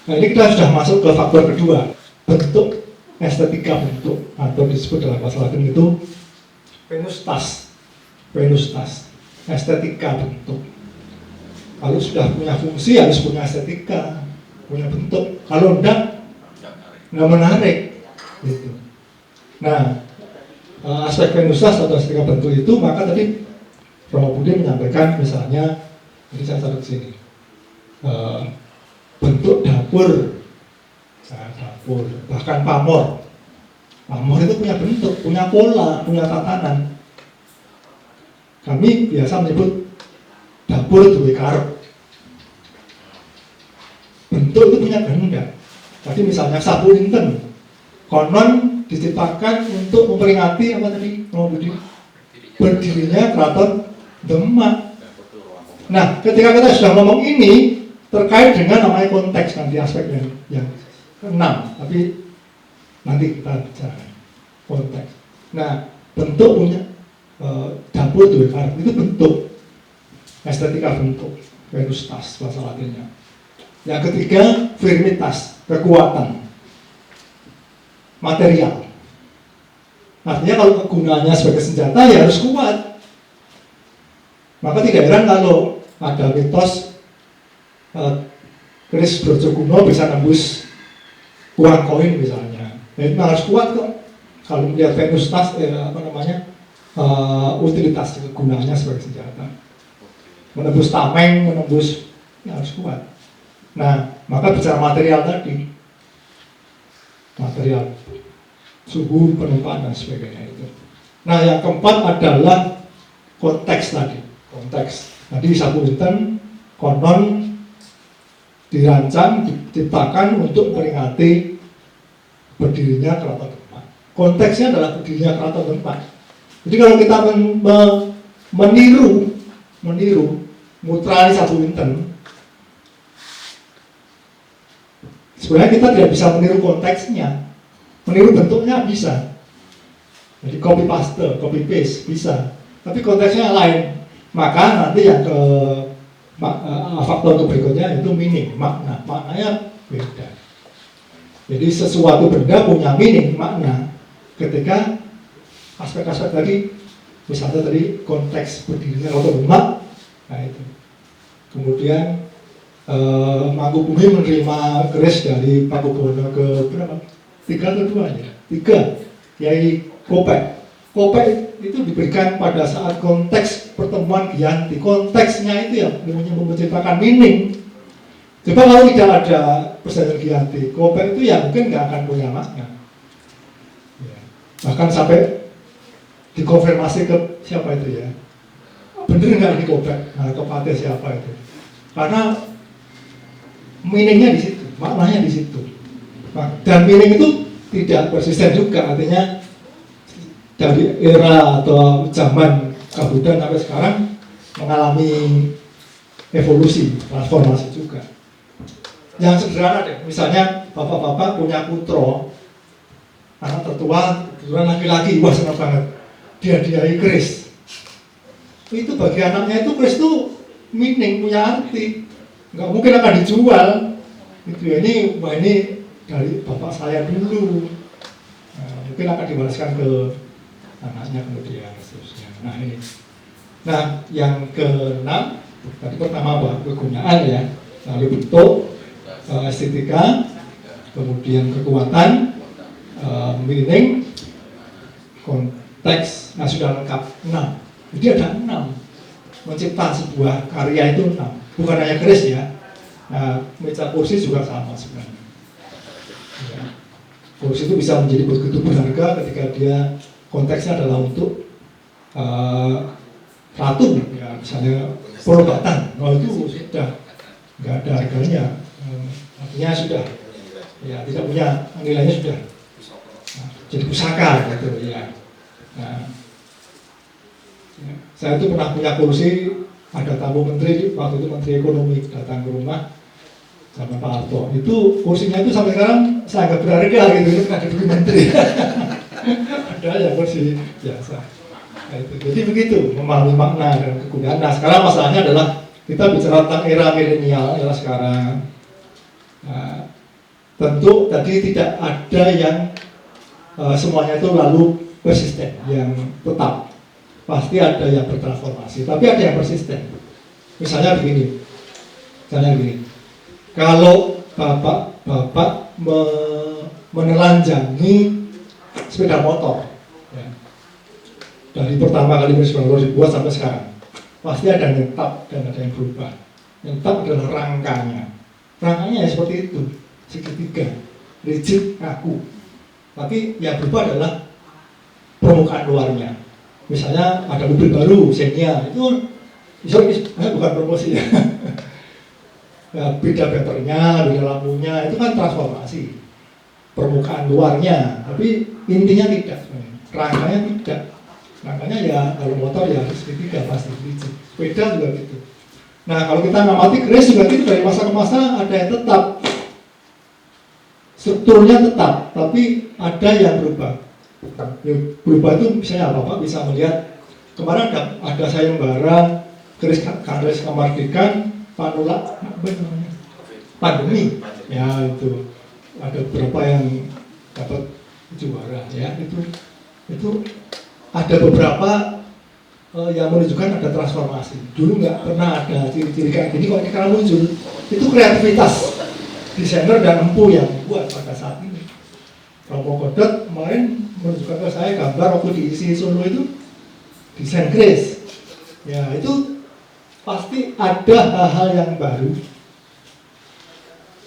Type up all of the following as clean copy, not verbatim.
Nah ini kita sudah masuk ke faktor kedua, bentuk, estetika bentuk, atau disebut dalam bahasa Latin itu venustas, estetika bentuk. Kalau sudah punya fungsi harus punya estetika, punya bentuk. Kalau enggak, nggak menarik. Gitu. Nah, aspek venustas atau estetika bentuk itu, maka tadi Romo Budi menyampaikan misalnya, ini saya taruh di sini, bentuk dapur, bahkan pamor itu punya bentuk, punya pola, punya tatanan. Kami biasa menyebut dapur duwe karep. Bentuk itu punya kehendak. Tadi misalnya sapu inten, konon diciptakan untuk memperingati apa tadi, berdirinya keraton Demak. Nah, ketika kita sudah ngomong ini terkait dengan namanya konteks, nanti aspek yang keenam, tapi nanti kita bicara konteks. Nah, bentuk punya dapur duwe karep itu bentuk, estetika bentuk, venustas bahasa Latinnya. Yang ketiga, firmitas, kekuatan material. Artinya kalau kegunaannya sebagai senjata ya harus kuat. Maka tidak heran kalau ada mitos keris Brojokuno bisa nembus uang koin misalnya. Nah, itu harus kuat kok. Kalau melihat venustas, utilitas kegunaannya sebagai senjata. Menembus tameng, menembus, ya harus kuat. Nah, maka bicara material tadi, material, suhu, penumpang dan sebagainya itu. Nah, yang keempat adalah konteks tadi. Konteks. Tadi sapu inten konon dirancang, diciptakan untuk memperingati berdirinya keraton Demak. Konteksnya adalah berdirinya keraton Demak. Jadi kalau kita meniru mutrani sapu inten, sebenarnya kita tidak bisa meniru konteksnya, meniru bentuknya bisa. Jadi copy paste bisa, tapi konteksnya lain. Maka nanti yang ke faktor berikutnya itu meaning, maknanya beda. Jadi sesuatu benda punya meaning, makna ketika aspek-aspek tadi, misalnya tadi konteks berdirinya Keraton Demak, nah itu. Kemudian Mangkubumi menerima keris dari Pakubono ke berapa? 3 atau 2 ya? 3, Kiai Kopek. Kopek itu diberikan pada saat konteks pertemuan Giyanti. Konteksnya itu yang menciptakan meaning. Coba kalau tidak ada perjanjian Giyanti, Kopek itu ya mungkin nggak akan punya makna. Ya. Bahkan sampai dikonfirmasi ke siapa itu ya? Bener nggak di Kopek? Nah, kepada siapa itu? Karena meaningnya di situ, maknanya di situ. Dan meaning itu tidak persisten juga, artinya dari era atau zaman Kabudan sampai sekarang mengalami evolusi, transformasi juga. Yang sederhana deh, misalnya bapak-bapak punya putra, anak tertua, kebetulan laki-laki, wah senang banget, dia keris. Itu bagi anaknya itu keris itu meaning, punya arti, nggak mungkin akan dijual. Gitu ya, ini dari bapak saya dulu, mungkin akan dibalaskan ke anaknya kemudian seterusnya. Nah ini, nah yang keenam tadi pertama apa? Kegunaan ya, lalu bentuk, estetika, kemudian kekuatan, meaning, konteks. Nah sudah lengkap 6. Jadi ada 6. Mencipta sebuah karya itu 6. Bukan hanya keris ya. Nah, meja kursi juga sama sebenarnya. Ya. Kursi itu bisa menjadi begitu berharga ketika dia konteksnya adalah untuk ratu, ya misalnya perobatan. Oh itu sudah nggak ada harganya, artinya sudah, ya tidak punya nilainya sudah. Nah, jadi pusaka gitu ya. Nah, ya, saya itu pernah punya kursi, ada tamu menteri waktu itu menteri ekonomi datang ke rumah sama Pak Harto. Itu kursinya itu sampai sekarang saya anggap berharga gitu, itu ada duit menteri. Ada ya kursi biasa. Nah, itu. Jadi begitu memahami makna dan kegunaan. Nah sekarang masalahnya adalah kita bicara tentang era milenial, era sekarang. Nah, tentu tadi tidak ada yang semuanya itu lalu persisten, yang tetap. Pasti ada yang bertransformasi, tapi ada yang persisten. Misalnya begini, kalau bapak menelanjangi sepeda motor, ya, dari pertama kali sepeda motor dibuat sampai sekarang, pasti ada yang tetap dan ada yang berubah. Yang tetap adalah rangkanya ya seperti itu, segitiga, rigid, kaku. Tapi yang berubah adalah permukaan luarnya. Misalnya ada mobil baru, Xenia, itu bukan promosi ya. Ya, beda bempernya, beda lampunya, itu kan transformasi permukaan luarnya, tapi intinya tidak. Rangkanya tidak. Rangkanya ya kalau motor ya harus segitiga pasti, sepeda juga gitu. Nah kalau kita ngamati Grace juga gitu, dari masa ke masa ada yang tetap, strukturnya tetap, tapi ada yang berubah. Yang berubah itu misalnya Bapak bisa melihat kemarin ada sayembara Grace Kamardikan Panula pandemi ya, itu ada beberapa yang dapat juara ya, itu ada beberapa yang menunjukkan ada transformasi. Dulu nggak pernah ada ciri-ciri kayak gini, kok sekarang muncul. Itu kreativitas desainer dan empu yang buat pada saat ini. Romo Godot kemarin menunjukkan ke saya gambar waktu diisi Solo itu desain Grace. Ya itu pasti ada hal-hal yang baru,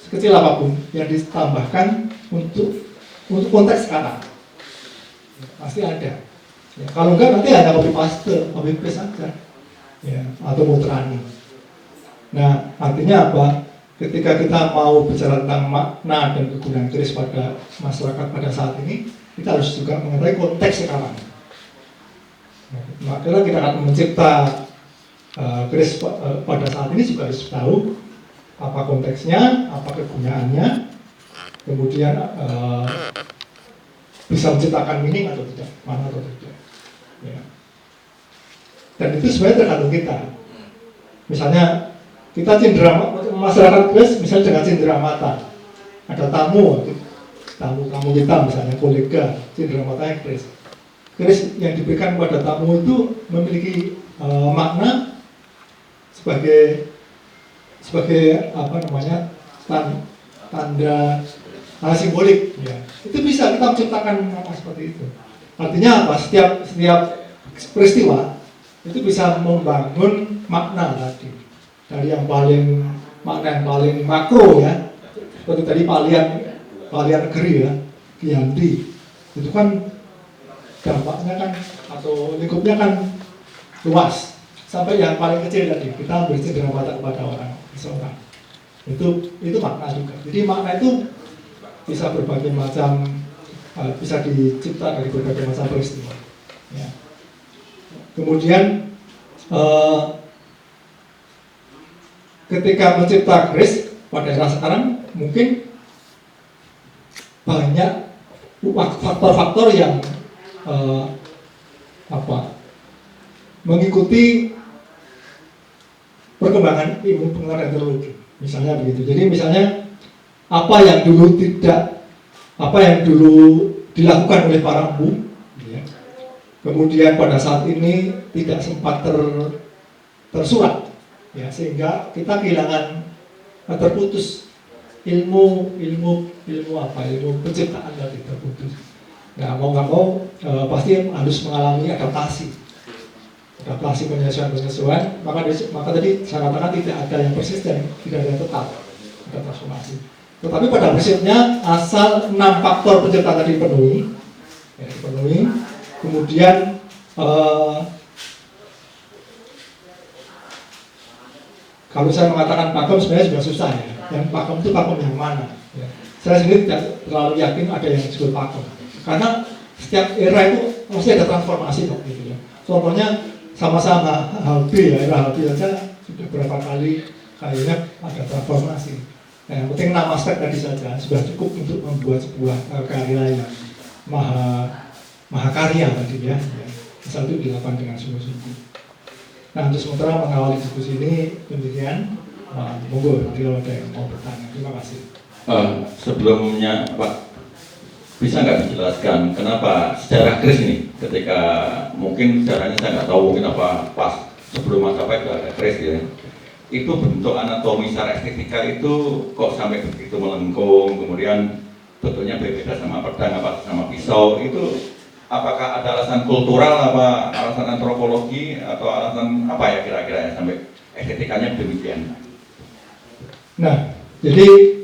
sekecil apapun yang ditambahkan untuk konteks sekarang. Pasti ada. Ya, kalau enggak nanti hanya copy paste saja, ya, atau muterani. Nah, artinya apa? Ketika kita mau bicara tentang makna dan kegunaan Grace pada masyarakat pada saat ini, kita harus juga mengetahui konteks sekarang. Maka kita akan mencipta Grace pada saat ini juga harus tahu apa konteksnya, apa kegunaannya, kemudian bisa menciptakan meaning atau tidak, mana atau tidak. Ya. Dan itu sebenarnya tergantung kita. Misalnya kita cindera masyarakat Grace, misalnya dengan cindera mata, ada tamu kita misalnya kolega, cindera matanya Grace yang diberikan kepada tamu itu memiliki makna sebagai apa namanya tanda simbolik ya. Itu bisa kita menciptakan makna seperti itu. Artinya apa? Setiap peristiwa itu bisa membangun makna tadi. Dari yang makna yang paling makro ya, seperti tadi Palian Negeri ya, Giyanti, itu kan dampaknya kan atau lingkupnya kan luas. Sampai yang paling kecil tadi, kita beri cindera mata kepada seseorang. Itu makna juga. Jadi makna itu bisa berbagai macam, bisa dicipta dari berbagai macam peristiwa. Ya. Kemudian ketika mencipta Grace pada era sekarang mungkin banyak faktor-faktor yang mengikuti perkembangan ilmu pengetahuan teknologi, misalnya begitu. Jadi misalnya apa yang dulu dilakukan oleh para empu, ya, kemudian pada saat ini tidak sempat tersurat, ya, sehingga kita kehilangan terputus ilmu penciptaan tadi terputus. Nah mau nggak mau pasti harus mengalami adaptasi penyesuaian. Maka tadi saya katakan tidak ada yang persisten, tidak ada yang tetap, ada transformasi. Tetapi pada prinsipnya asal 6 faktor penciptaan tadi dipenuhi, kemudian kalau saya mengatakan pakem sebenarnya juga susah ya. Yang pakem itu pakem yang mana? Ya. Saya sendiri tidak terlalu yakin ada yang disebut pakem, karena setiap era itu pasti ada transformasi kok gitu ya. Contohnya sama-sama Halbi ya, era Halbi saja sudah berapa kali kayaknya ada transformasi. Nah, yang penting 6 aspek tadi saja sudah cukup untuk membuat sebuah karya yang maha karya tadi ya. Asal itu dilakukan dengan sungguh-sungguh. Nah, untuk sementara mengawali diskusi ini demikian. Monggo, kalau ada yang mau bertanya. Terima kasih. Sebelumnya Pak, bisa nggak dijelaskan kenapa sejarah keris ini, ketika mungkin sejarahnya saya nggak tahu, mungkin apa pas sebelum Majapahit itu ada keris ya, itu bentuk anatomi secara estetika itu kok sampai begitu melengkung, kemudian bentuknya berbeda sama pedang apa sama pisau, itu apakah ada alasan kultural, apa alasan antropologi, atau alasan apa ya kira-kira ya sampai estetikanya demikian? Nah, jadi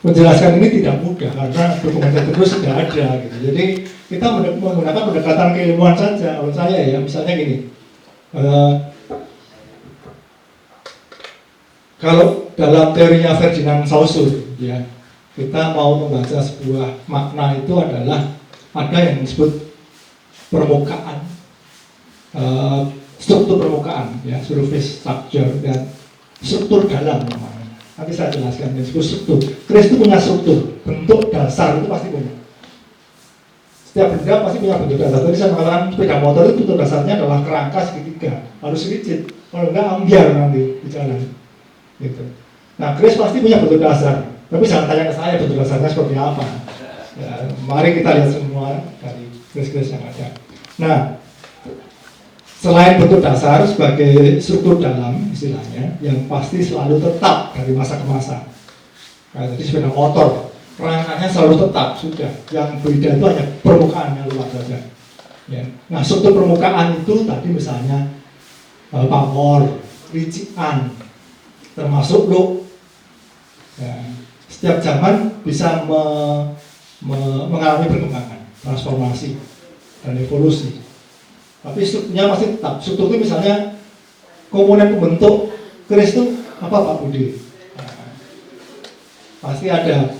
menjelaskan ini tidak mudah karena dokumen terus sudah ada gitu. Jadi kita menggunakan pendekatan keilmuan saja. Menurut saya ya, misalnya gini, kalau dalam teorinya Ferdinand Saussure ya, kita mau membaca sebuah makna itu adalah ada yang disebut permukaan, struktur permukaan ya, surface structure, dan struktur dalam namanya. Nanti saya jelaskan yang disebut struktur. Keris itu punya struktur, bentuk dasar itu pasti punya. Setiap benda pasti punya bentuk dasar. Tadi saya mengatakan sepeda motor itu bentuk dasarnya adalah kerangka segitiga, harus rigid, kalau enggak ambiar nanti di jalan. Gitu. Nah, keris pasti punya bentuk dasar, tapi jangan tanya ke saya bentuk dasarnya seperti apa. Ya, mari kita lihat semua dari keris-keris yang ada. Nah, selain bentuk dasar sebagai struktur dalam istilahnya, yang pasti selalu tetap dari masa ke masa. Nah, jadi sepeda motor, rangkanya selalu tetap sudah. Yang beda itu hanya permukaannya luar saja. Ya. Nah, struktur permukaan itu tadi misalnya pamor, ricikan, termasuk look. Ya. Setiap zaman bisa mengalami perkembangan, transformasi, dan evolusi. Tapi strukturnya masih tetap. Struktur itu misalnya komponen pembentuk keris itu apa Pak Budi? Nah, pasti ada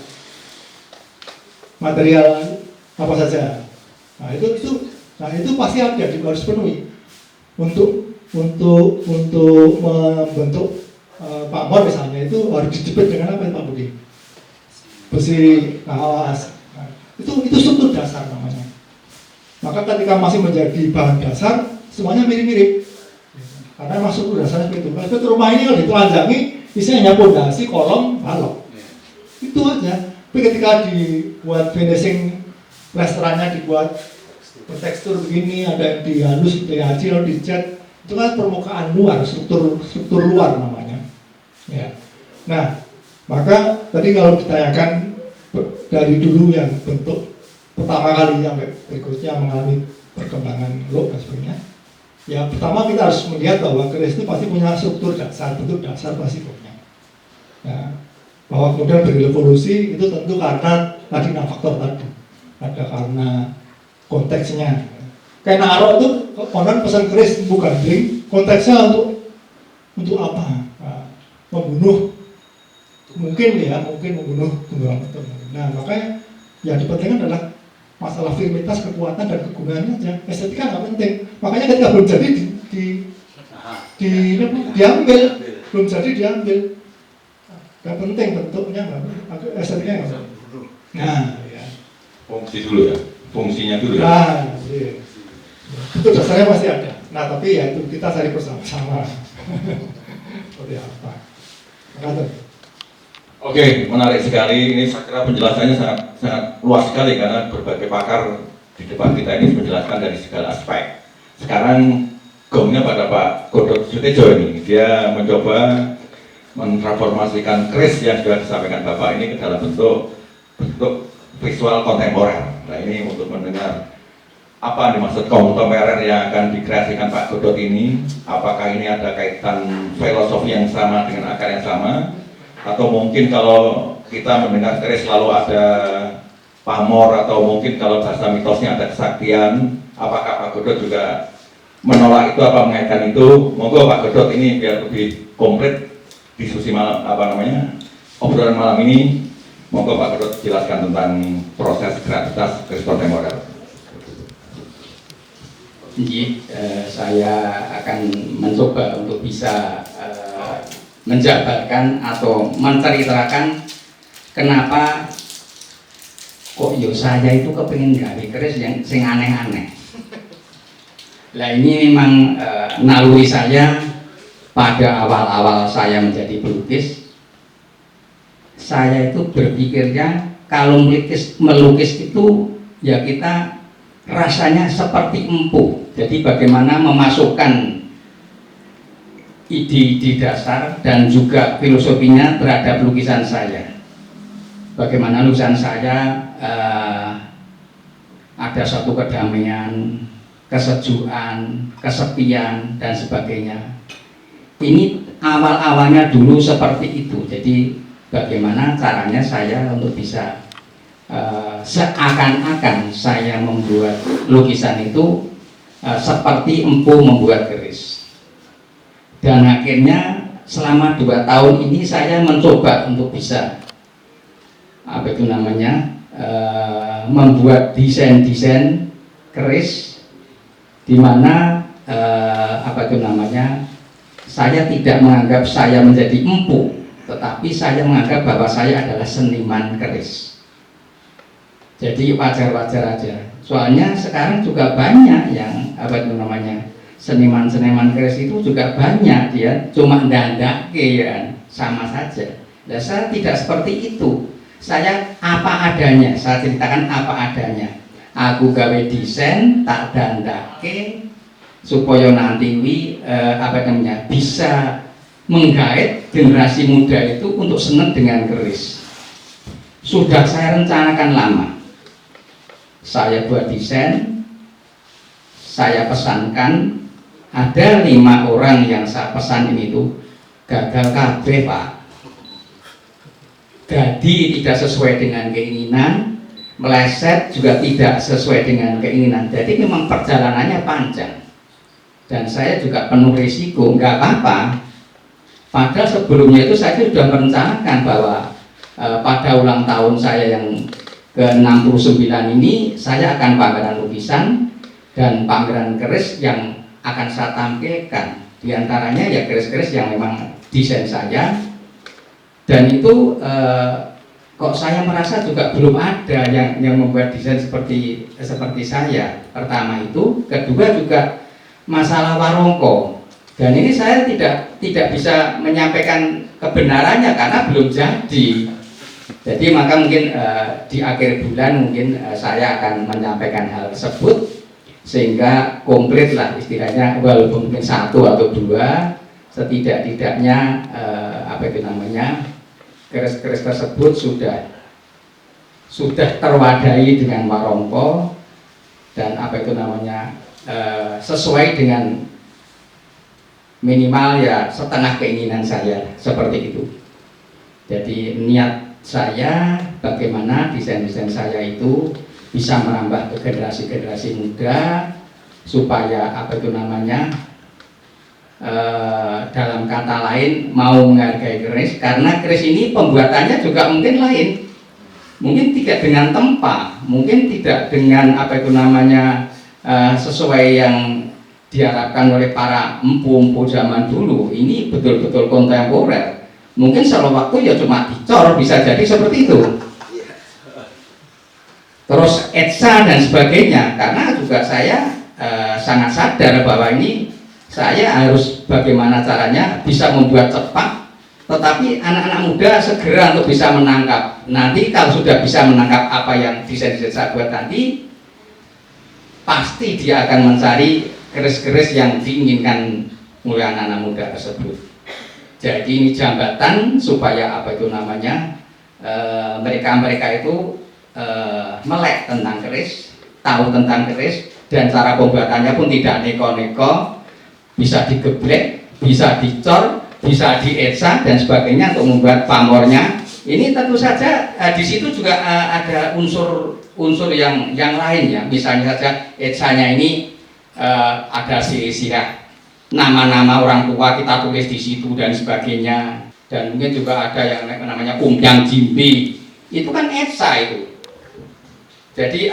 material apa saja. Nah itu pasti ada, harus penuhi untuk membentuk pamor misalnya itu harus dijepit dengan apa Pak Budi? Besi kawas. Nah, itu struktur dasar namanya. Maka ketika masih menjadi bahan dasar, semuanya mirip-mirip. Karena masuk ke dasar seperti itu. Kalau seperti rumah ini kalau ditelanjangi, isinya hanya pondasi, kolom, balok. Itu aja. Tapi ketika dibuat finishing, plesterannya dibuat bertekstur begini, ada yang dihalus, dihacil, dicat, itu kan permukaan luar, struktur luar namanya. Ya. Nah, maka tadi kalau ditanyakan dari dulu yang bentuk pertama kali sampai berikutnya mengalami perkembangan look dan sebagainya. Ya pertama kita harus melihat bahwa keris itu pasti punya struktur dasar, bentuk dasar pasti punya. Ya, bahwa kemudian berevolusi itu tentu karena tadi faktor tadi, ada karena konteksnya. Kayak Naro itu konon pesan keris bukan bling, konteksnya untuk apa? Nah, membunuh, mungkin membunuh tunggang. Nah makanya yang dipentingkan adalah masalah firmitas, kekuatan, dan kegunaan aja. Estetika nggak penting. Makanya ketika belum jadi diambil, belum jadi diambil. Nggak penting bentuknya, estetikanya nggak penting. Nah, ya. Fungsi dulu ya, fungsinya dulu ya. Nah, iya. Itu dasarnya masih ada. Nah, tapi ya itu kita cari bersama-sama. Seperti apa? Makasih. Oke, menarik sekali. Ini saya kira penjelasannya sangat luas sekali karena berbagai pakar di depan kita ini menjelaskan dari segala aspek. Sekarang gongnya pada Pak Godot Sutedjo ini. Dia mencoba mentransformasikan keris yang sudah disampaikan Bapak ini ke dalam bentuk visual kontemporer. Nah ini untuk mendengar apa dimaksud kontemporer yang akan dikreasikan Pak Godot ini. Apakah ini ada kaitan filosofi yang sama dengan akar yang sama? Atau mungkin kalau kita mendengar keris selalu ada pamor, atau mungkin kalau bahasa mitosnya ada kesaktian, apakah Pak Godot juga menolak itu, apa mengaitkan itu? Monggo Pak Godot ini biar lebih komplit diskusi obrolan malam ini. Monggo Pak Godot jelaskan tentang proses kreativitas keris kontemporer. Saya akan mencoba untuk bisa menjabarkan atau menceritakan kenapa kok saya itu kepingin gawe keris yang sing aneh-aneh. Nah ini memang naluri saya pada awal-awal saya menjadi pelukis. saya itu berpikirnya kalau melukis itu ya kita rasanya seperti empu. Jadi bagaimana memasukkan ide-ide dasar dan juga filosofinya terhadap lukisan saya. Bagaimana lukisan saya ada suatu kedamaian, kesejukan, kesepian dan sebagainya. Ini awal-awalnya dulu seperti itu. Jadi bagaimana caranya saya untuk bisa seakan-akan saya membuat lukisan itu seperti empu membuat keris. Dan akhirnya selama 2 tahun ini saya mencoba untuk bisa membuat desain-desain keris di mana saya tidak menganggap saya menjadi empu, tetapi saya menganggap bahwa saya adalah seniman keris. Jadi wajar-wajar aja. Soalnya sekarang juga banyak yang seniman-seniman keris itu juga banyak, dia cuma ndak-ndake ya, sama saja. Nah, saya tidak seperti itu. Saya apa adanya, saya ceritakan apa adanya. Aku gawe desain tak dandake supaya nanti bisa menggait generasi muda itu untuk senang dengan keris. Sudah saya rencanakan lama. Saya buat desain, saya pesankan, ada 5 orang yang saya pesan ini tuh gagal kabeh, Pak. Jadi tidak sesuai dengan keinginan, meleset juga tidak sesuai dengan keinginan. Jadi memang perjalanannya panjang. Dan saya juga penuh risiko, nggak apa-apa. Padahal sebelumnya itu saya sudah merencanakan bahwa pada ulang tahun saya yang ke-69 ini saya akan pameran lukisan dan pameran keris yang akan saya tampilkan. Di antaranya ya keris-keris yang memang desain saya. Dan itu kok saya merasa juga belum ada yang membuat desain seperti saya. Pertama itu, kedua juga masalah warongko. Dan ini saya tidak bisa menyampaikan kebenarannya karena belum jadi. Jadi maka mungkin di akhir bulan mungkin saya akan menyampaikan hal tersebut sehingga komplit lah istilahnya, walaupun mungkin 1 atau 2 setidak-tidaknya keris-keris tersebut sudah terwadai dengan warongko dan sesuai dengan minimal ya setengah keinginan saya, seperti itu. Jadi niat saya bagaimana desain-desain saya itu bisa merambah ke generasi-generasi muda supaya dalam kata lain mau menghargai keris, karena keris ini pembuatannya juga mungkin lain, mungkin tidak dengan tempa, mungkin tidak dengan sesuai yang diharapkan oleh para empu-empu zaman dulu. Ini betul-betul kontemporer, mungkin sewaktu ya cuma dicor, bisa jadi seperti itu. Terus etsa dan sebagainya, karena juga saya sangat sadar bahwa ini saya harus bagaimana caranya bisa membuat cepat, tetapi anak-anak muda segera untuk bisa menangkap. Nanti kalau sudah bisa menangkap apa yang desain-desain saya buat nanti, pasti dia akan mencari keris-keris yang diinginkan oleh anak-anak muda tersebut. Jadi ini jambatan supaya mereka itu melek tentang keris, tahu tentang keris, dan cara pembuatannya pun tidak neko-neko, bisa digeblek, bisa dicor, bisa dietsa dan sebagainya untuk membuat pamornya. Ini tentu saja di situ juga ada unsur yang lain ya. Misalnya saja etsanya ini ada silsilah nama-nama orang tua kita tulis di situ dan sebagainya. Dan mungkin juga ada yang namanya umyang jimbi. Itu kan etsa itu. Jadi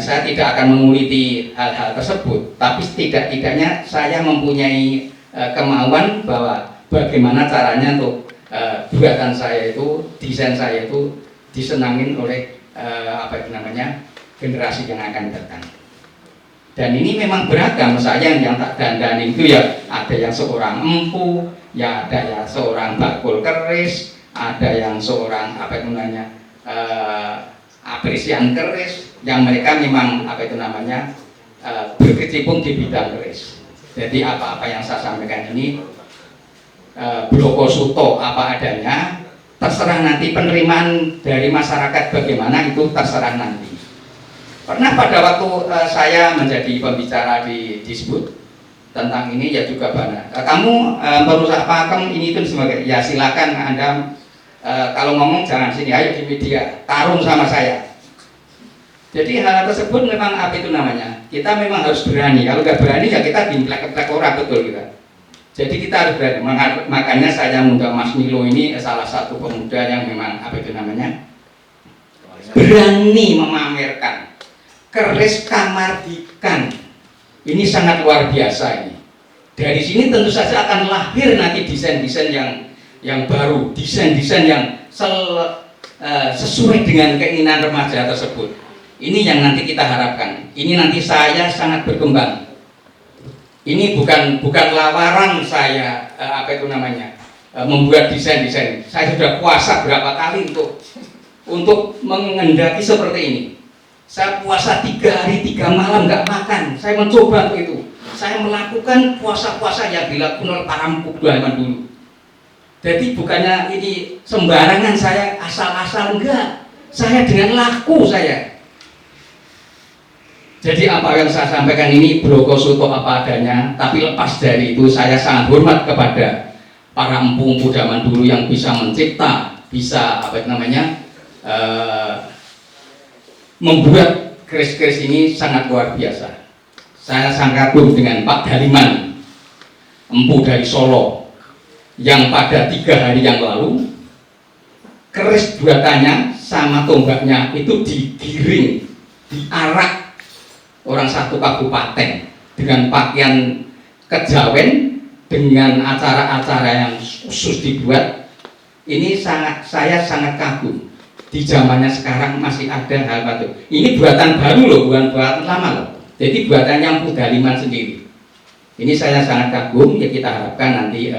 saya tidak akan menguliti hal-hal tersebut, tapi setidak-tidaknya saya mempunyai kemauan bahwa bagaimana caranya untuk buatan saya itu, desain saya itu disenangin oleh generasi yang akan datang. Dan ini memang beragam. Saya yang tak dandani itu ya ada yang seorang empu, ya ada yang seorang bakul keris, ada yang seorang apa itu namanya apresian keris, yang mereka memang apa itu namanya berkecimpung di bidang keris. Jadi apa-apa yang saya sampaikan ini Bloko Suto apa adanya, terserah nanti penerimaan dari masyarakat bagaimana itu terserah nanti. Pernah pada waktu saya menjadi pembicara di Disbud tentang ini ya juga banyak. Kamu merusak pakem ini itu sebagai ya silakan Anda kalau ngomong jangan sini, ayo di media tarung sama saya. Jadi hal tersebut memang apa itu namanya, kita memang harus berani. Kalau nggak berani ya kita dimplek-plek orang, betul kita. Jadi kita harus berani. Makanya saya mengundang Mas Milo ini salah satu pemuda yang memang apa itu namanya berani memamerkan keris Kamardikan. Ini sangat luar biasa ini. Dari sini tentu saja akan lahir nanti desain-desain yang baru, desain-desain yang sesuai dengan keinginan remaja tersebut. Ini yang nanti kita harapkan. Ini nanti saya sangat berkembang. Ini bukan lawaran saya apa itu namanya membuat desain-desain. Saya sudah puasa berapa kali untuk mengendaki seperti ini. Saya puasa 3 hari 3 malam nggak makan. Saya mencoba untuk itu. Saya melakukan puasa-puasa yang dilakukan oleh para empu zaman dulu. Jadi bukannya ini sembarangan saya asal-asal, enggak. Saya dengan laku saya. Jadi apa yang saya sampaikan ini Bloko Suto apa adanya. Tapi lepas dari itu saya sangat hormat kepada para empu-empu zaman dulu yang bisa mencipta, bisa apa namanya membuat keris-keris ini sangat luar biasa. Saya sangat kagum dengan Pak Daliman, empu dari Solo, yang pada 3 hari yang lalu keris buatannya sama tombaknya itu digiring, diarak orang satu kabupaten dengan pakaian kejawen, dengan acara-acara yang khusus dibuat. Ini saya sangat kagum. Di zamannya sekarang masih ada hal itu. Ini buatan baru loh, bukan buatan lama loh. Jadi buatan yang Daliman sendiri. Ini saya sangat kagum. Ya kita harapkan nanti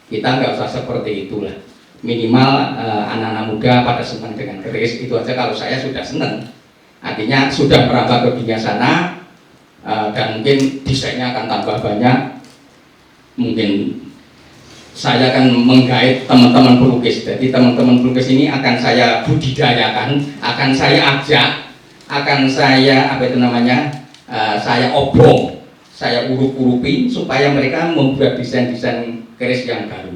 kita nggak usah seperti itulah. Minimal anak-anak muda pada senang dengan keris itu aja. Kalau saya sudah senang, artinya sudah merambah ke dunia sana, dan mungkin desainnya akan tambah banyak. Mungkin saya akan menggait teman-teman pelukis. Jadi teman-teman pelukis ini akan saya budidayakan, akan saya ajak, akan saya apa itu namanya, saya obong, saya urup-urupi supaya mereka membuat desain-desain keris yang baru.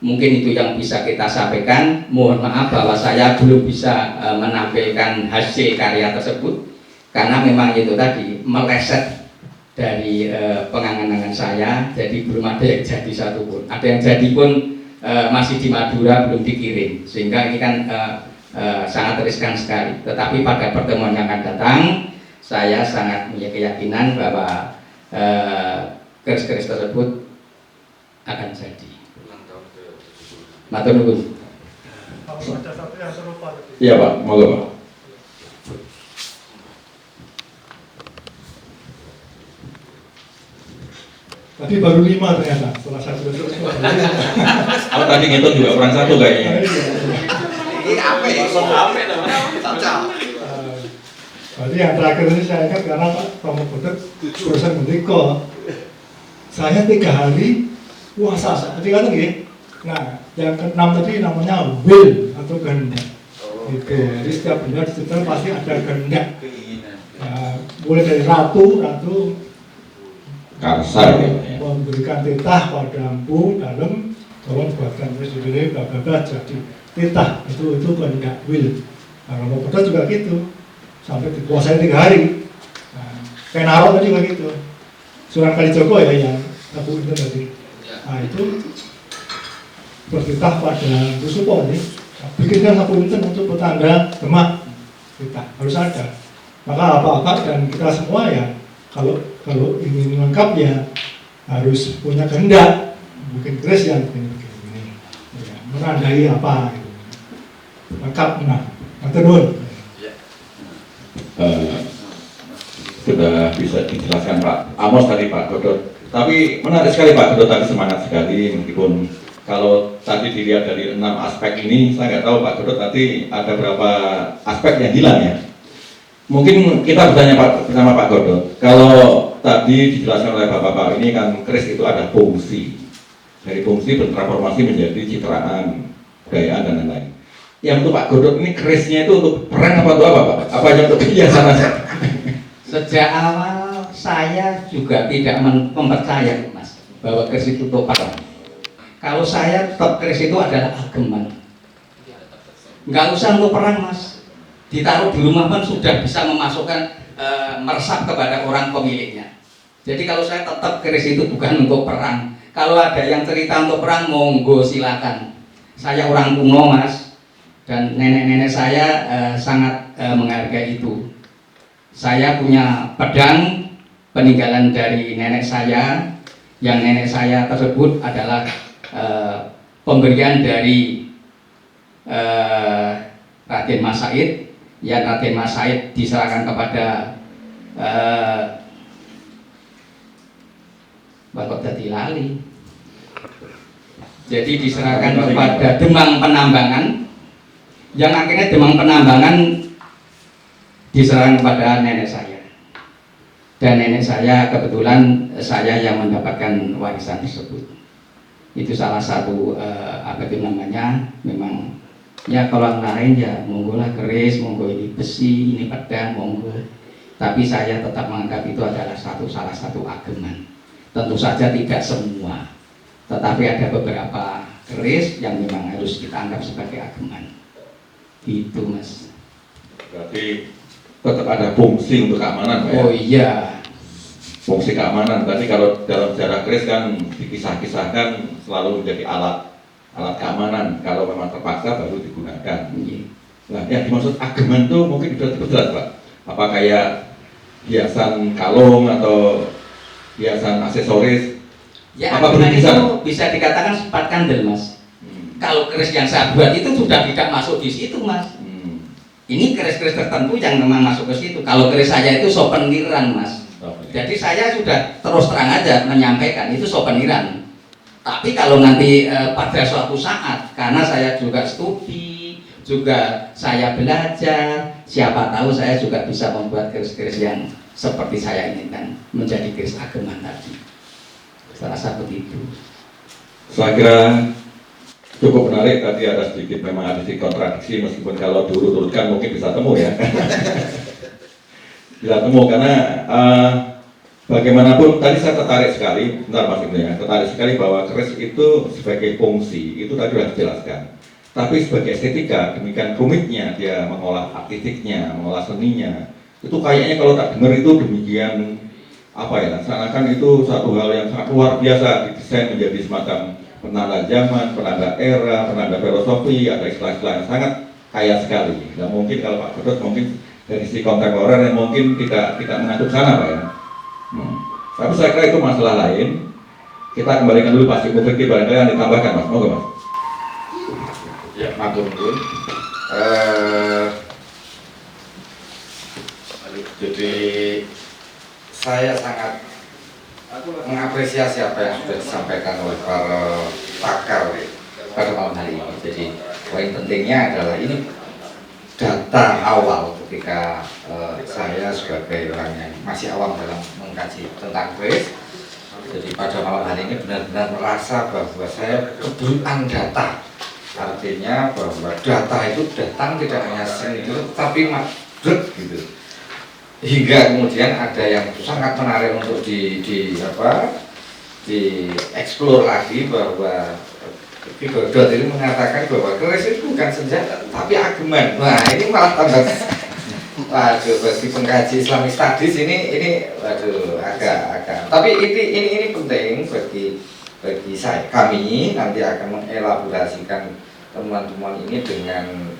Mungkin itu yang bisa kita sampaikan. Mohon maaf bahwa saya belum bisa menampilkan hasil karya tersebut karena memang itu tadi meleset dari pengangan-angan saya, jadi belum ada yang jadi satu pun. Ada yang jadi pun masih di Madura, belum dikirim, sehingga ini kan sangat riskan sekali. Tetapi pada pertemuan yang akan datang, saya sangat punya keyakinan bahwa keris-keris tersebut akan jadi. Matur nuwun. Ada satu yang serupa. Iya Pak, monggo Pak. Tadi baru 5 ternyata, setelah saya sudah terus. Aku tadi ngitung juga kurang 1 kayaknya. Ini apa ya? Apa namanya? Cocok. Berarti yang terakhir ini saya ingat karena Pak Romo Budet urusan mendiko. Saya 3 hari puasa, tadi kata gini. Nah, yang ke-6 tadi namanya will atau kehendak. Gitu. Jadi setiap benda di situ pasti ada kehendak. Mulai dari ratu Kasar ya. memberikan titah pada empu dalam tolong buatkan presiden bla bla bla jadi titah itu kehendak will. Nah, Romo Budet juga gitu sampai dikuasai 3 hari. Nah, kayak Narok tadi juga gitu. Sunan Kalijogo ya yang aku itu tadi. Nah itu bertitah pada Busupo nih, bikinkan satu inten untuk petanda Demak, kita harus ada. Maka apa-apa dan kita semua ya kalau ingin lengkap ya harus punya kehendak, bikin keris yang begini, ya, menandai apa gitu. Lengkap, nanti dulu. Sudah bisa dijelaskan Pak Amos tadi Pak Godot. Tapi menarik sekali Pak Godot tadi, semangat sekali meskipun kalau tadi dilihat dari 6 aspek ini, saya nggak tahu Pak Godot nanti ada berapa aspek yang hilang ya. Mungkin kita bertanya bersama Pak Godot, kalau tadi dijelaskan oleh Bapak-Bapak ini kan keris itu ada fungsi. Dari fungsi bertransformasi menjadi citraan, budayaan dan lain-lain. Yang untuk Pak Godot ini kerisnya itu untuk perang apa untuk apa Pak? Apa hanya untuk hiasan saja? Sejak awal saya juga tidak mempercayai Mas bahwa keris itu untuk perang. Kalau saya tetap keris itu adalah ageman. Nggak usah untuk perang Mas. Ditaruh di rumah pun sudah bisa memasukkan meresap kepada orang pemiliknya. Jadi kalau saya tetap keris itu bukan untuk perang. Kalau ada yang cerita untuk perang, monggo silakan. Saya orang kuno Mas, dan nenek-nenek saya sangat menghargai itu. Saya punya pedang peninggalan dari nenek saya. Yang nenek saya tersebut adalah pemberian dari Raden Mas Said. Yang Raden Mas Said diserahkan kepada Bapak Dadi Lali. Jadi diserahkan kepada Demang Penambangan, yang akhirnya Demang Penambangan diserahkan kepada nenek saya. Dan nenek saya kebetulan saya yang mendapatkan warisan tersebut. Itu salah satu apa itu namanya, memang ya kalau yang lain ya monggo lah keris, monggo ini besi, ini pedang, monggo. Tapi saya tetap menganggap itu adalah salah satu ageman. Tentu saja tidak semua, tetapi ada beberapa keris yang memang harus kita anggap sebagai ageman. Itu Mas. Berarti tetap ada fungsi untuk keamanan Pak ya? Oh iya. Fungsi keamanan. Tadi kalau dalam sejarah keris kan dikisah-kisahkan selalu menjadi alat keamanan. Kalau memang terpaksa baru digunakan. Iya. Nah, yang dimaksud ageman itu mungkin bisa diperjelas Pak. Apa kayak hiasan kalung atau hiasan aksesoris? Ya, apa ageman bertulisan? itu bisa dikatakan sifat kandel Mas. Kalau keris yang saya buat itu sudah tidak masuk di situ Mas. Ini keris-keris tertentu yang memang masuk ke situ. Kalau keris saya itu souveniran Mas. Jadi saya sudah terus terang aja menyampaikan itu souveniran. Tapi kalau nanti pada suatu saat, karena saya juga studi, juga saya belajar, siapa tahu saya juga bisa membuat keris-keris yang seperti saya inginkan menjadi keris ageman tadi. Saya rasa begitu. Saya kira cukup menarik. Tadi ada sedikit memang ada sedikit kontradiksi, meskipun kalau diurut-urutkan mungkin bisa temu ya. Bisa temu karena bagaimanapun tadi saya tertarik sekali, bentar Mas Ibnu ya, tertarik sekali bahwa keris itu sebagai fungsi itu tadi sudah dijelaskan. Tapi sebagai estetika, demikian rumitnya dia mengolah artistiknya, mengolah seninya. Itu kayaknya kalau tak dengar itu demikian apa ya, seakan-akan itu satu hal yang sangat luar biasa didesain menjadi semacam penanda zaman, penanda era, penanda filosofi, ada istilah-istilah yang sangat kaya sekali. Dan mungkin kalau Pak Godot mungkin dari sisi kontemporer yang mungkin tidak mengatur sana Pak ya. Tapi saya kira itu masalah lain. Kita kembalikan dulu Pak Ibu Fikri, barangkali yang ditambahkan Mas, moga Mas. Ya, matur nuwun. Jadi saya sangat mengapresiasi apa yang sudah disampaikan oleh para pakar pada malam hari ini. Jadi poin pentingnya adalah ini data awal ketika saya sebagai orang yang masih awam dalam mengkaji tentang keris. Jadi pada malam hari ini benar-benar merasa bahwa saya kebutuhan data. Artinya bahwa data itu datang tidak hanya sendiri tapi madrek gitu. Hingga kemudian ada yang sangat menarik untuk dieksplor lagi bahwa Ki Godot ini mengatakan bahwa keris itu bukan senjata tapi ageman. Wah, ini malah tambah waduh, bagi pengkaji Islamic Studies ini waduh agak tapi ini penting bagi kami nanti akan mengelaborasikan teman-teman ini dengan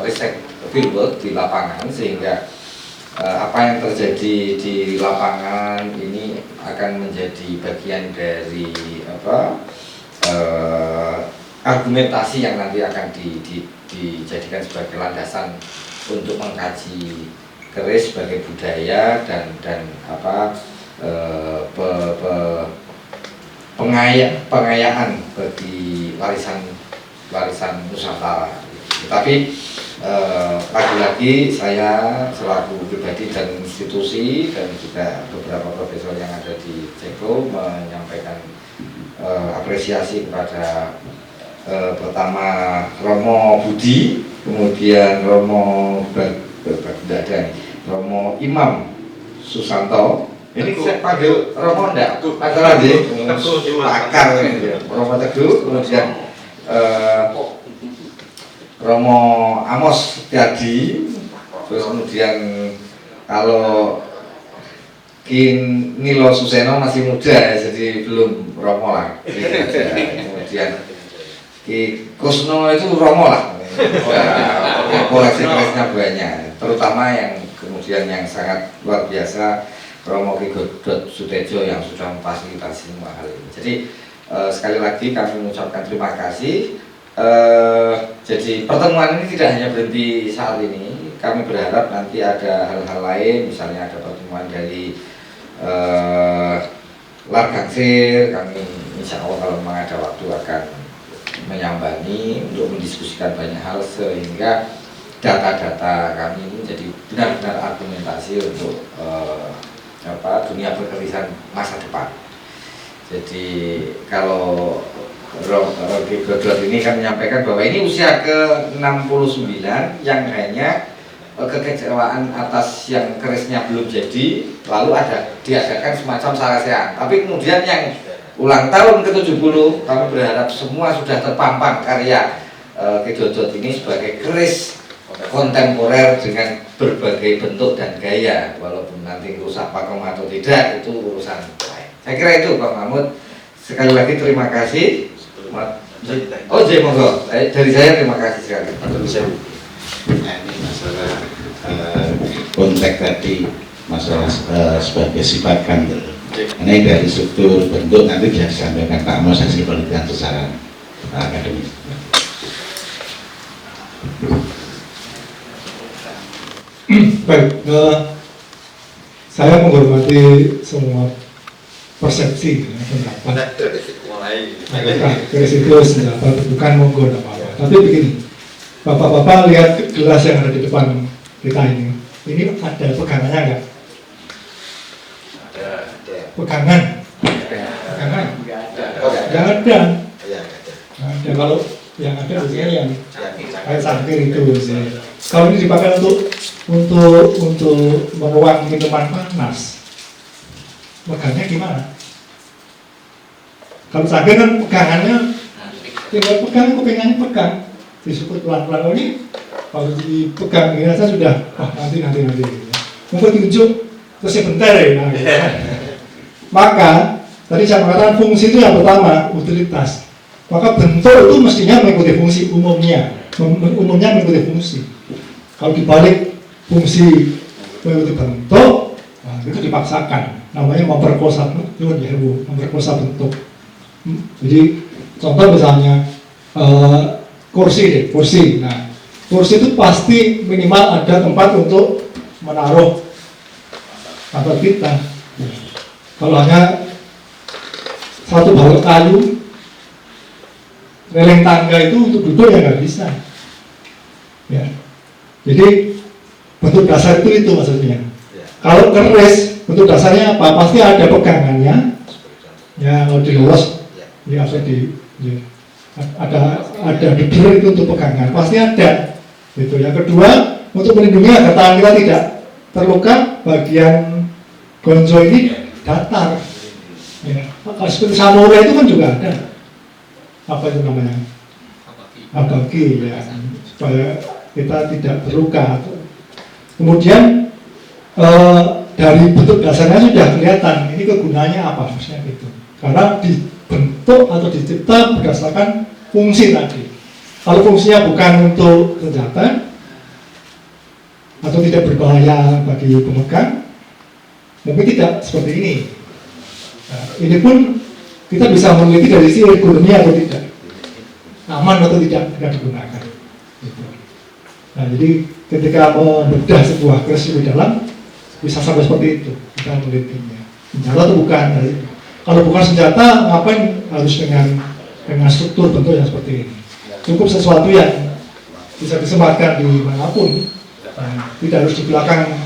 riset fieldwork di lapangan sehingga apa yang terjadi di lapangan ini akan menjadi bagian dari argumentasi yang nanti akan dijadikan sebagai landasan untuk mengkaji keris sebagai budaya dan pengayaan bagi warisan Nusantara. Tapi lagi-lagi saya selaku pribadi dan institusi dan juga beberapa profesor yang ada di Ceko menyampaikan apresiasi kepada pertama Romo Budi, kemudian Romo Romo Imam Susanto. Ini saya panggil Romo enggak? Antara aja pakar ini, Romo Teguh, kemudian Romo Amos Setiadi, terus kemudian kalau Nilo Suseno masih muda ya, jadi belum Romo lah. Kemudian Ki Kusno itu Romo lah. Koleksi-koleksinya banyak, terutama yang kemudian yang sangat luar biasa Romo Ki Godot Sutejo yang sudah memfasilitasi semua hal ini. Jadi sekali lagi kami mengucapkan terima kasih. Jadi pertemuan ini tidak hanya berhenti saat ini. Kami berharap nanti ada hal-hal lain, misalnya ada pertemuan dari Largangsir. Kami insya Allah kalau memang ada waktu akan menyambangi untuk mendiskusikan banyak hal sehingga data-data kami ini menjadi benar-benar argumentasi untuk dunia perkerisan masa depan. Jadi kalau Rocky Godot ini kan menyampaikan bahwa ini usia ke-69 yang hanya kekecewaan atas yang kerisnya belum jadi, lalu diadakan semacam sarasean. Tapi kemudian yang ulang tahun ke-70 kami berharap semua sudah terpampang karya Ki Godot ini sebagai keris kontemporer dengan berbagai bentuk dan gaya, walaupun nanti rusak pakem atau tidak itu urusan lain. Saya kira itu Pak Mahmud. Sekali lagi terima kasih. Oh jadi monggo, dari saya terima kasih sekali. Nah, ini masalah konteks tadi, masalah sebagai sifat kan. Ini dari struktur bentuk nanti bisa disampaikan Pak Amos hasil penelitian secara akademis. Baik, saya menghormati semua persepsi pendapat. Keris itu senjata, bukan monggo apa-apa. Tapi begini, bapak-bapak lihat gelas yang ada di depan kita ini ada pegangannya nggak? Pegangan? Pegangan? Nggak ada. Nah, kalau yang ada biasanya yang kayak sangkir itu biasanya. Kalau ini dipakai untuk menuang minuman panas, megangnya gimana? Kalau sangkir kan pegangannya tinggal pegang, kupingannya pegang, disebut pelan-pelan. Ini kalau dipegang ini saya sudah, nanti. Mungkin diunjuk terus sebentar ya. Nah, gitu. Maka tadi saya mengatakan fungsi itu yang pertama, utilitas. Maka bentuk itu mestinya mengikuti fungsi umumnya mengikuti fungsi. Kalau dibalik fungsi mengikuti bentuk, nah, itu dipaksakan. Namanya memperkosa bentuk. Jadi contoh misalnya kursi. Nah, kursi itu pasti minimal ada tempat untuk menaruh kantor kita. Kalau hanya satu balok kayu, releng tangga itu untuk duduk ya nggak bisa. Ya. Jadi bentuk dasar itu maksudnya. Kalau keris bentuk dasarnya apa? Pasti ada pegangannya. Ya kalau diluas, ya ada bibir itu untuk pegangan. Pasti ada. Gitu. Yang kedua untuk melindungi agar tangan kita tidak terluka, bagian gonjo ini datar. Ya. Kalau seperti samurai itu kan juga ada. Apa itu namanya? Abaki ya, supaya kita tidak terluka. Kemudian dari bentuk dasarnya sudah kelihatan ini kegunaannya apa maksudnya gitu. Karena dibentuk atau dicipta berdasarkan fungsi tadi. Kalau fungsinya bukan untuk senjata atau tidak berbahaya bagi pemegang, mungkin tidak seperti ini. Nah, ini pun kita bisa meneliti dari sisi ergonomi atau tidak, aman atau tidak digunakan. Gitu. Nah, jadi ketika membedah sebuah keris di dalam bisa sampai seperti itu kita menelitinya. Senjata atau bukan? Kalau bukan senjata, ngapain harus dengan dengan struktur bentuk yang seperti ini. Cukup sesuatu yang bisa disematkan di manapun, tidak harus di belakang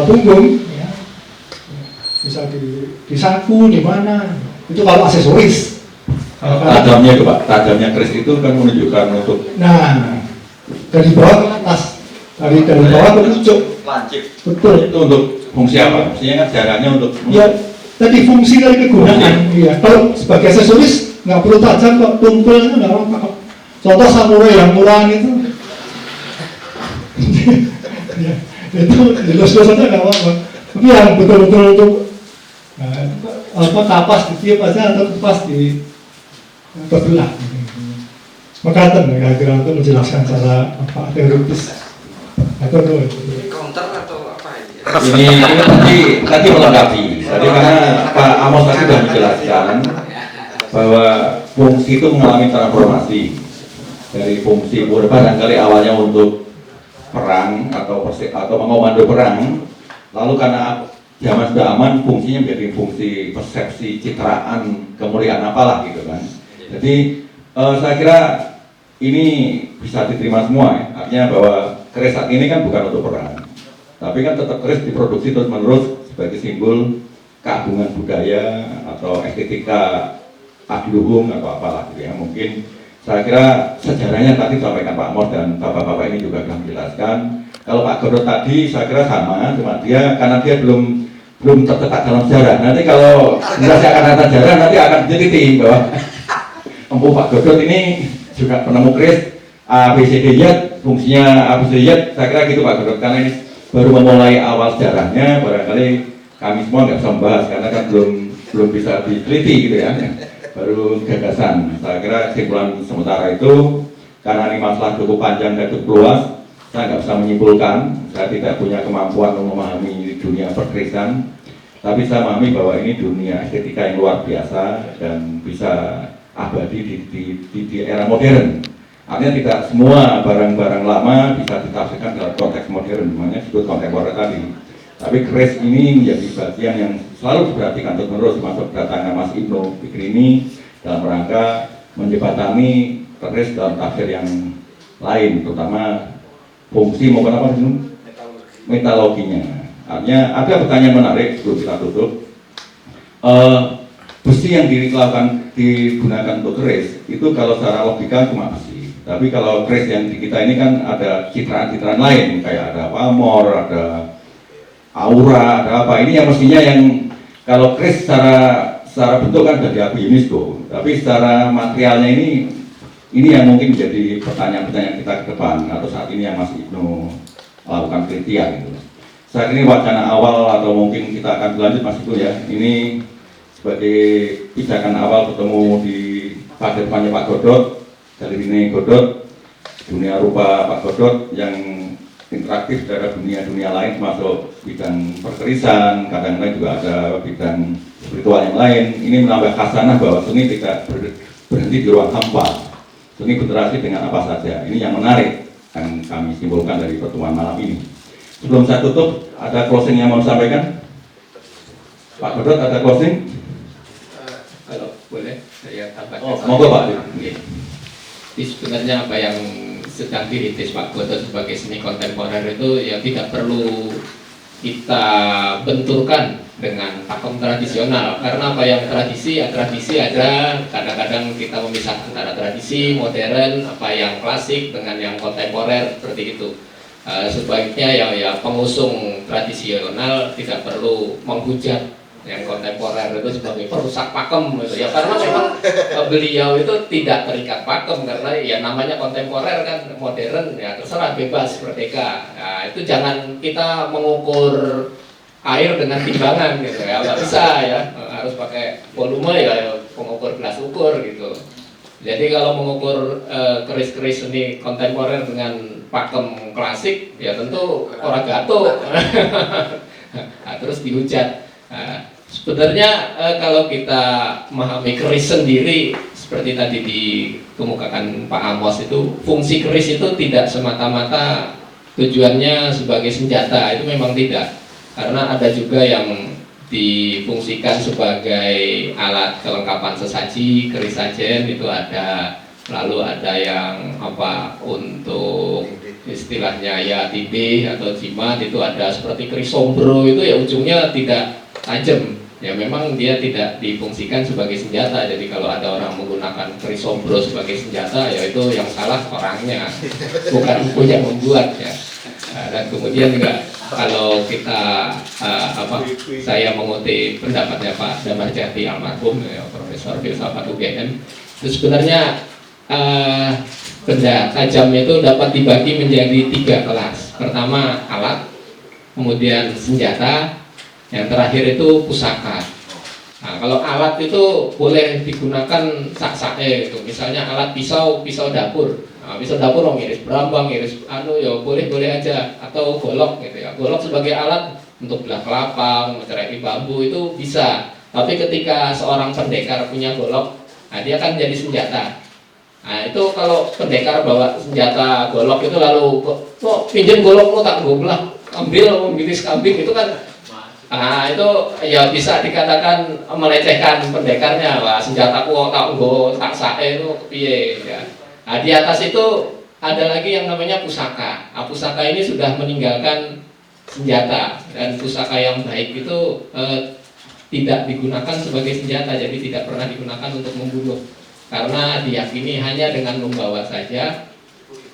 punggung, ya. Bisa disaku di mana. Itu kalau aksesoris. Tajamnya itu Pak, tajamnya keris itu kan menunjukkan untuk Nah, dari bawah ke atas, dari bawah ke pucuk. lancip. Betul. Itu untuk fungsi apa? Fungsinya kan jaraknya untuk Ya, tadi fungsi dari kegunaan. Iya. Kalau sebagai aksesoris nggak perlu tajam kok, tumpul itu nggak apa-apa kok. Contoh samurai yang murah itu, ya, itu jelas-jelas aja nggak apa-apa. Tapi yang betul-betul untuk kapas ditiup aja atau kapas di terbelah. Makatan ya, kira-kira itu menjelaskan cara teoritis atau Counter atau apa ini? ini tadi melengkapi. Tadi karena Pak Amos tadi sudah menjelaskan bahwa fungsi itu mengalami transformasi dari fungsi barangkali awalnya untuk perang atau mengomando perang, lalu karena zaman sudah aman fungsinya menjadi fungsi persepsi, citraan, kemuliaan apalah gitu kan. Jadi saya kira ini bisa diterima semua ya. Artinya bahwa keris saat ini kan bukan untuk perang, tapi kan tetap keris diproduksi terus menerus sebagai simbol keagungan budaya atau estetika adiluhung atau apalah gitu ya. Mungkin saya kira sejarahnya tadi disampaikan Pak Mor dan bapak-bapak ini juga akan menjelaskan. Kalau Pak Godot tadi saya kira sama, cuma dia karena dia belum tercetak dalam sejarah. Nanti kalau menjelaskan akan sejarah nanti akan diteliti bahwa Pak Godot ini juga penemu keris ABCD fungsinya ABCD, saya kira gitu Pak Godot, karena ini baru memulai awal sejarahnya, barangkali kami semua nggak bisa membahas karena kan belum bisa diteliti gitu ya, baru gagasan. Saya kira kesimpulan sementara itu karena ini masalah cukup panjang dan cukup luas, saya nggak bisa menyimpulkan, saya tidak punya kemampuan untuk memahami dunia perkerisan, tapi saya memahami bahwa ini dunia estetika yang luar biasa dan bisa abadi di era modern. Artinya tidak semua barang-barang lama bisa ditafsirkan dalam konteks modern, namanya disebut kontemporer tadi. Tapi keris ini menjadi bagian yang selalu diperhatikan terus termasuk kedatangan Mas Ibnu Fikri ini dalam rangka menjembatani keris dalam tafsir yang lain, terutama fungsi maupun apa itu metaloginya. Artinya ada pertanyaan menarik sebelum kita tutup. Besi yang digunakan untuk keris itu kalau secara logika cuma besi. Tapi kalau keris yang di kita ini kan ada citraan-citraan lain, kayak ada pamor, ada aura, ada apa. Ini yang mestinya yang kalau keris secara bentuk kan sudah diakui UNESCO, tapi secara materialnya ini yang mungkin menjadi pertanyaan-pertanyaan kita ke depan atau saat ini yang Mas Ibnu lakukan penelitian gitu. Saat ini wacana awal atau mungkin kita akan berlanjut Mas Ibnu ya. Ini sebagai pijakan awal bertemu di pada depannya Pak Godot, dari ini Godot, dunia rupa Pak Godot yang interaktif dari dunia-dunia lain termasuk bidang perkerisan, kadang-kadang juga ada bidang spiritual yang lain. Ini menambah khasanah bahwa seni tidak berhenti di ruang hampa. Seni berinteraksi dengan apa saja. Ini yang menarik yang kami simpulkan dari pertemuan malam ini. Sebelum saya tutup, ada closing yang mau disampaikan? Pak Godot ada closing? Kalau boleh saya tambahkan. Oh, monggo Pak. Jadi sebenarnya apa yang sedang dirintis Pak Godot sebagai seni kontemporer itu ya tidak perlu kita benturkan dengan pakem tradisional, karena apa yang tradisi ada kadang-kadang kita memisahkan antara tradisi modern, apa yang klasik dengan yang kontemporer seperti itu. Sebaiknya ya pengusung tradisional tidak perlu menghujat yang kontemporer itu sebagai perusak pakem gitu ya, karena memang beliau itu tidak terikat pakem, karena ya namanya kontemporer kan, modern ya terserah, bebas, merdeka. Nah, itu jangan kita mengukur air dengan timbangan gitu ya, nggak bisa ya, harus pakai volume ya, pengukur gelas ukur gitu. Jadi kalau mengukur keris-keris seni kontemporer dengan pakem klasik ya tentu orang gatuk. Nah, terus dihujat. Nah, sebenarnya kalau kita memahami keris sendiri seperti tadi dikemukakan Pak Amos, itu fungsi keris itu tidak semata-mata tujuannya sebagai senjata, itu memang tidak, karena ada juga yang difungsikan sebagai alat kelengkapan sesaji, keris sajen itu ada, lalu ada yang apa untuk istilahnya ya tibe atau jimat itu ada, seperti keris sombro itu ya ujungnya tidak tajam, ya memang dia tidak difungsikan sebagai senjata. Jadi kalau ada orang menggunakan keris sombro sebagai senjata, ya itu yang salah orangnya, bukan punya membuat ya. Dan kemudian juga kalau kita saya mengutip pendapatnya Pak Damar Jati almarhum, ya, Profesor Filsafat UGM, itu sebenarnya benda tajam itu dapat dibagi menjadi 3 kelas. Pertama alat, kemudian senjata, yang terakhir itu pusaka. Nah, kalau alat itu boleh digunakan sak-sake itu. Misalnya alat pisau dapur. Nah, pisau dapur mau ngiris berambang, ngiris ya boleh aja, atau golok gitu ya. Golok sebagai alat untuk belah kelapa, menceraikan bambu itu bisa. Tapi ketika seorang pendekar punya golok, nah dia akan jadi senjata. Nah itu kalau pendekar bawa senjata golok itu lalu kok pinjam golokmu tak gue belah, ambil ngiris kambing, itu kan itu ya bisa dikatakan melecehkan pendekarnya. Wah, senjataku tak gue tak sae itu kepiye ya. Nah di atas itu ada lagi yang namanya pusaka. Nah, pusaka ini sudah meninggalkan senjata, dan pusaka yang baik itu tidak digunakan sebagai senjata, jadi tidak pernah digunakan untuk membunuh. Karena diyakini hanya dengan membawa saja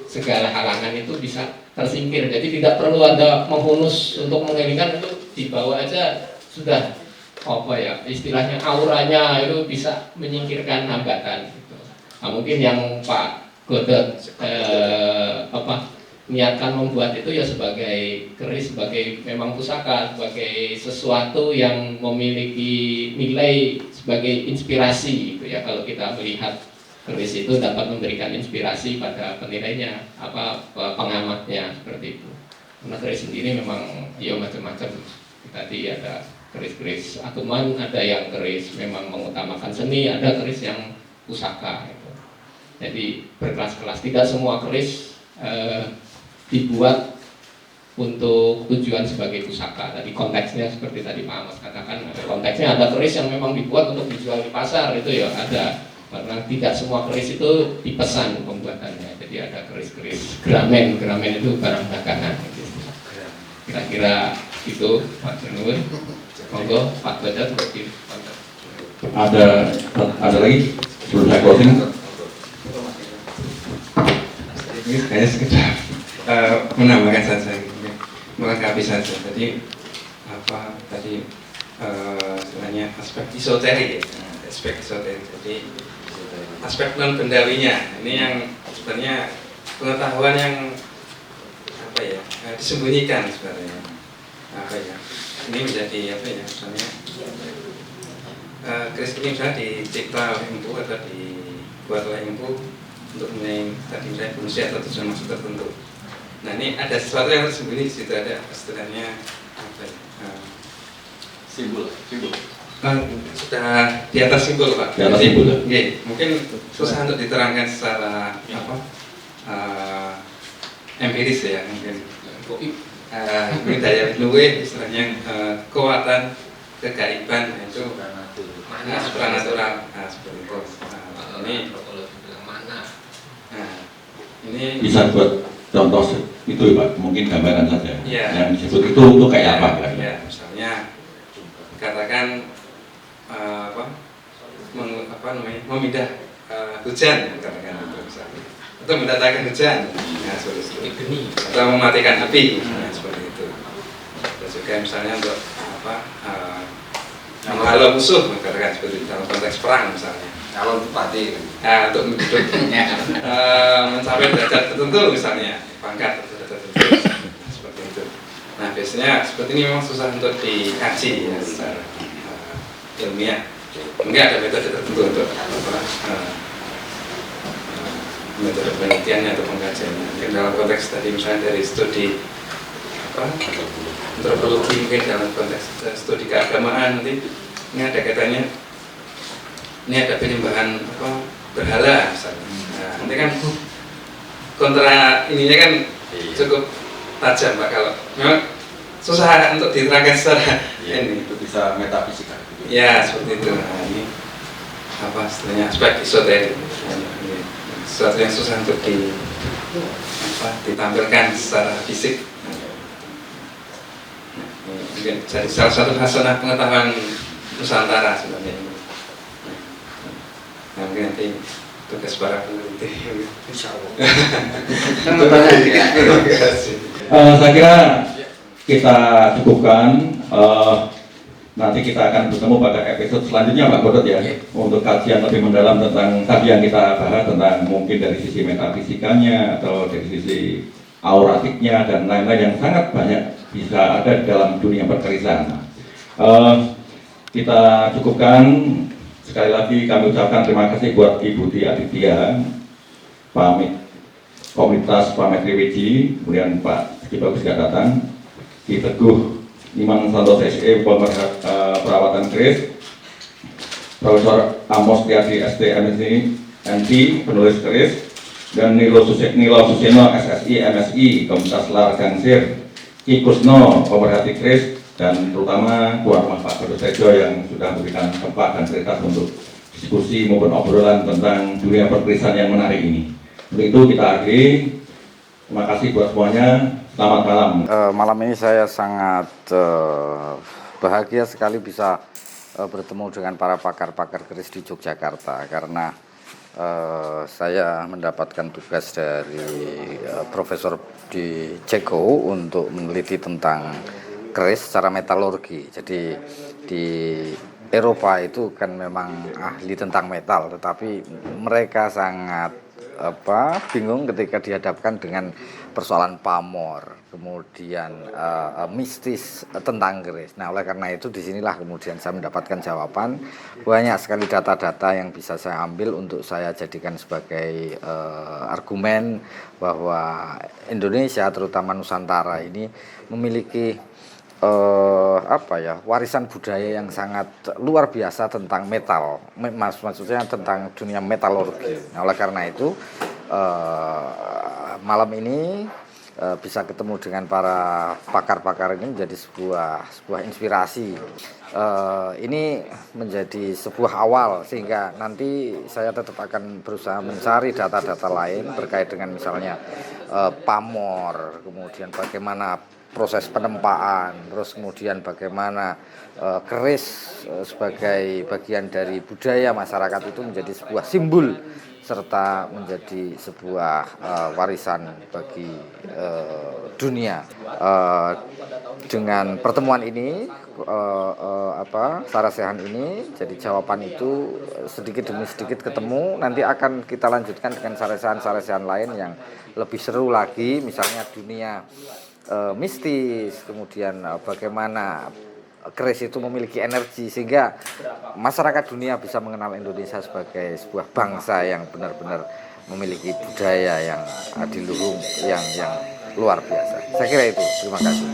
segala halangan itu bisa tersingkir. Jadi tidak perlu ada menghunus untuk mengelingkan, itu dibawa aja sudah istilahnya auranya itu bisa menyingkirkan hambatan gitu. Nah, mungkin yang Pak Godot niatkan membuat itu ya sebagai keris, sebagai memang pusaka, sebagai sesuatu yang memiliki nilai sebagai inspirasi gitu ya. Kalau kita melihat keris itu dapat memberikan inspirasi pada penilainya, pengamatnya, seperti itu. Karena keris sendiri memang ya macam-macam. Tadi ada keris-keris atuman, ada yang keris memang mengutamakan seni, ada keris yang pusaka gitu. Jadi berkelas-kelas, tidak semua keris dibuat untuk tujuan sebagai pusaka. Tadi konteksnya seperti tadi Pak Amos katakan, konteksnya ada keris yang memang dibuat untuk dijual di pasar, itu ya ada. Karena tidak semua keris itu dipesan pembuatannya. Jadi ada keris-keris gramen itu barang dagangan. Kira-kira itu Pak Janur. Monggo Pak Badat seperti ada lagi sebelum saya closing. Ini kayaknya sekedar menambahkan saja, melengkapi saja. Jadi tadi sebenarnya aspek esoterik ya, aspek esoterik. Jadi aspek non bendawinya ini yang sebenarnya pengetahuan yang disembunyikan sebenarnya. Ini menjadi misalnya keris ini misalnya dicipta oleh empu atau dibuat oleh empu untuk tadi misalnya fungsi atau tujuan maksud tertentu. Nah ini ada sesuatu yang tersembunyi di situ, ada istilahnya Simbol. Sudah di atas simbol Pak. Di atas simbol. Mungkin susah untuk diterangkan secara empiris ya mungkin. Ini daya luwe istilahnya kekuatan kegaiban itu supranatural. Seperti itu. Ini Bisa buat contoh itu ya Pak, mungkin gambaran saja. Ya. Yang disebut itu kayak apa kan? Ya, misalnya katakan memindah hujan, katakan itu misalnya, atau mendatangkan hujan, atau mematikan api, seperti itu. Terus juga misalnya untuk menghalau musuh, katakan seperti itu, dalam konteks perang misalnya. Kalau bupati Untuk mencapai derajat tertentu misalnya, pangkat tertentu, seperti itu. Nah biasanya seperti ini memang susah untuk dikaji ya secara ilmiah. Mungkin ada metode tertentu untuk metode penelitiannya atau pengkajiannya. Mungkin dalam konteks tadi misalnya dari studi antropologi, mungkin dalam konteks studi keagamaan nanti ini ada katanya. Ini ada penyembahan berhala misalnya. Nah, nanti kan kontra ininya kan cukup tajam Pak, kalau memang susah untuk diterangkan secara ini. Itu bisa metafisika. Ya seperti itu. Nah, ini apa istilahnya aspek esoterik. Ini sesuatu yang susah untuk ditampilkan secara fisik. Mungkin jadi salah satu hasanah pengetahuan Nusantara sebenarnya ini. Nah, mungkin nanti tugas para peneliti. Insya Allah. Saya kira kita cukupkan. Nanti kita akan bertemu pada episode selanjutnya Pak Godot ya, untuk kajian lebih mendalam tentang tadi yang kita bahas tentang mungkin dari sisi metafisikanya atau dari sisi auratiknya dan lain-lain yang sangat banyak bisa ada di dalam dunia perkerisan. Kita cukupkan. Sekali lagi kami ucapkan terima kasih buat Ibu Ti Aditya, pamit komunitas Pamit Triwiji, kemudian Pak Ki Bagus tidak datang, Ki Teguh Iman Santoso SE, perawatan keris, Profesor Amos Tiadi STMSI, NT, penulis keris, dan Nilo Suseno SSI MSI, Komunitas Lar Gangsir, Ki Kusno, pemerhati keris, dan terutama tuan rumah Pak Godot Tejo yang sudah memberikan tempat dan cerita untuk diskusi maupun obrolan tentang dunia perkerisan yang menarik ini. Untuk itu kita akhiri. Terima kasih buat semuanya. Selamat malam. Malam ini saya sangat bahagia sekali bisa bertemu dengan para pakar-pakar keris di Yogyakarta karena saya mendapatkan tugas dari Profesor di Ceko untuk meneliti tentang keris secara metalurgi. Jadi di Eropa itu kan memang ahli tentang metal, tetapi mereka sangat bingung ketika dihadapkan dengan persoalan pamor, kemudian mistis tentang keris. Nah, oleh karena itu disinilah kemudian saya mendapatkan jawaban. Banyak sekali data-data yang bisa saya ambil untuk saya jadikan sebagai argumen bahwa Indonesia, terutama Nusantara ini memiliki warisan budaya yang sangat luar biasa tentang metal, maksudnya tentang dunia metalurgi. Nah, oleh karena itu malam ini bisa ketemu dengan para pakar-pakar ini menjadi sebuah inspirasi. Ini menjadi sebuah awal sehingga nanti saya tetap akan berusaha mencari data-data lain terkait dengan misalnya pamor, kemudian bagaimana proses penempaan, terus kemudian bagaimana keris sebagai bagian dari budaya masyarakat itu menjadi sebuah simbol serta menjadi sebuah warisan bagi dunia. Dengan pertemuan ini, sarasehan ini, jadi jawaban itu sedikit demi sedikit ketemu. Nanti akan kita lanjutkan dengan saresehan-saresehan lain yang lebih seru lagi, misalnya dunia mistis, kemudian bagaimana keris itu memiliki energi sehingga masyarakat dunia bisa mengenal Indonesia sebagai sebuah bangsa yang benar-benar memiliki budaya yang adiluhung, yang luar biasa. Saya kira itu. Terima kasih.